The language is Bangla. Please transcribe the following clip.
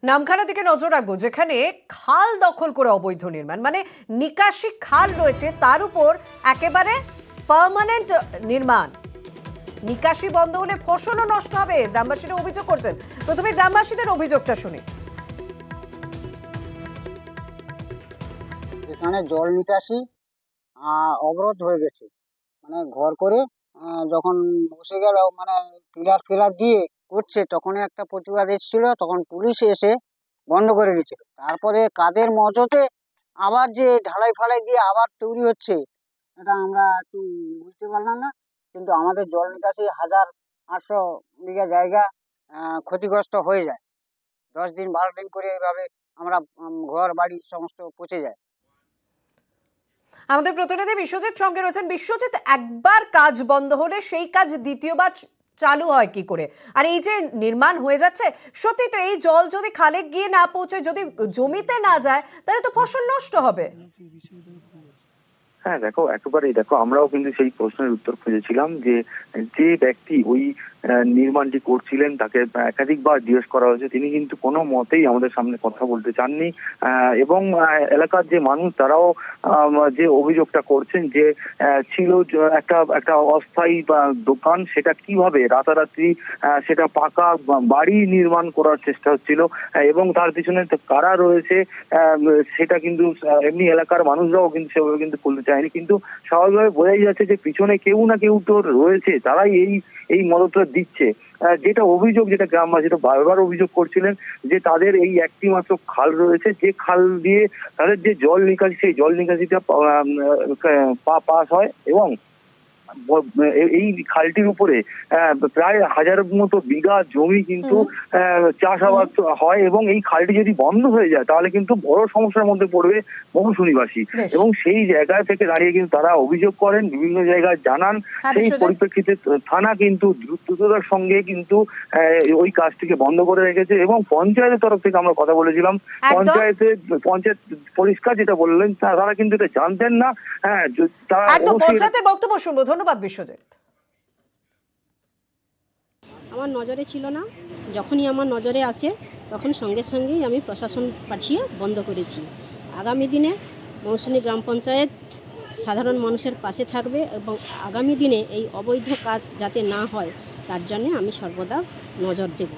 নামখানা দিকে নজর রাখবো, যেখানে খাল দখল করে অবৈধ নির্মাণ, মানে নিকাশি খাল রয়েছে, তার উপর একেবারে পার্মানেন্ট নির্মাণ। নিকাশি বন্ধ হলে ফসলও নষ্ট হবে, গ্রামবাসীরা অভিযোগ করছেন। প্রথমে গ্রামবাসীদের অভিযোগটা শুনি। এখানে জল নিকাশি অবরোধ হয়ে গেছে, মানে ঘর করে যখন বসে গেল, মানে পিলার ফিলার দিয়ে করছে, তখনই একটা প্রতিবাদ এসেছিল, তখন পুলিশ এসে বন্ধ করে গেছিল। তারপরে কাদের মদতে আবার যে ঢালাই ফালাই দিয়ে আবার তৈরি হচ্ছে, এটা আমরা একটু বুঝতে পারলাম না। কিন্তু আমাদের জল নিকাশি 1800 বিঘা জায়গা ক্ষতিগ্রস্ত হয়ে যায়। 10 দিন 12 দিন করে এইভাবে আমরা ঘর বাড়ি সমস্ত পচে যায়। আমাদের প্রতিনিধি বিশ্বজিৎ সঙ্গে রয়েছেন। বিশ্বজিৎ, একবার কাজ বন্ধ হলে সেই কাজ দ্বিতীয়বার চালু হয় কি করে? আর এই যে নির্মাণ হয়ে যাচ্ছে, সত্যি তো এই জল যদি খালে গিয়ে না পৌঁছে, যদি জমিতে না যায়, তাহলে তো ফসল নষ্ট হবে। হ্যাঁ দেখো, একেবারেই দেখো, আমরাও কিন্তু সেই প্রশ্নের উত্তর খুঁজেছিলাম যে যে ব্যক্তি ওই নির্মাণটি করছিলেন তাকে একাধিকবার জিজ্ঞেস করা হয়েছে, তিনি কিন্তু কোনো মতেই আমাদের সামনে কথা বলতে চাননি। এবং এলাকার যে মানুষ তারাও যে অভিযোগটা করছেন যে ছিল একটা অস্থায়ী দোকান, সেটা কিভাবে রাতারাতি সেটা পাকা বাড়ি নির্মাণ করার চেষ্টা হচ্ছিল, এবং তার পিছনে কারা রয়েছে সেটা কিন্তু এমনি এলাকার মানুষরাও কিন্তু সেভাবে কিন্তু বলতে চায়নি। কিন্তু স্বাভাবিকভাবে বোঝাই যাচ্ছে যে পিছনে কেউ না কেউ তো রয়েছে, তারাই এই মদতটা দিচ্ছে। যেটা অভিযোগ, যেটা গ্রামবাসীরা বারবার অভিযোগ করছিলেন যে তাদের এই একটি মাত্র খাল রয়েছে, যে খাল দিয়ে তাদের যে জল নিকাশি, সেই জল নিকাশিটা পাস হয়, এবং এই খালটির উপরে প্রায় 1000 মতো বিঘা জমি কিন্তু চাষাবাদ হয়, এবং এই খালটি যদি বন্ধ হয়ে যায় তাহলে কিন্তু বড় সমস্যার মধ্যে পড়বে মৌসুমীবাসী। এবং সেই জায়গা থেকে দাঁড়িয়ে কিন্তু তারা অভিযোগ করেন, বিভিন্ন জায়গায় জানান। সেই পরিপ্রেক্ষিতে থানা কিন্তু দ্রুততার সঙ্গে কিন্তু ওই কাজটিকে বন্ধ করে রেখেছে, এবং পঞ্চায়েতের তরফ থেকে আমরা কথা বলেছিলাম, পঞ্চায়েত পরিষ্কার যেটা বললেন, তারা কিন্তু এটা জানতেন না। হ্যাঁ, তারা পঞ্চায়েতের বক্তব্য শুনবো। ধন্যবাদ বিশ্বজিৎ। আমার নজরে ছিল না, যখনই আমার নজরে আসে তখন সঙ্গে সঙ্গেই আমি প্রশাসন পাঠিয়ে বন্ধ করেছি। আগামী দিনে মৌসুমী গ্রাম পঞ্চায়েত সাধারণ মানুষের পাশে থাকবে, এবং আগামী দিনে এই অবৈধ কাজ যাতে না হয় তার জন্য আমি সর্বদা নজর দেব।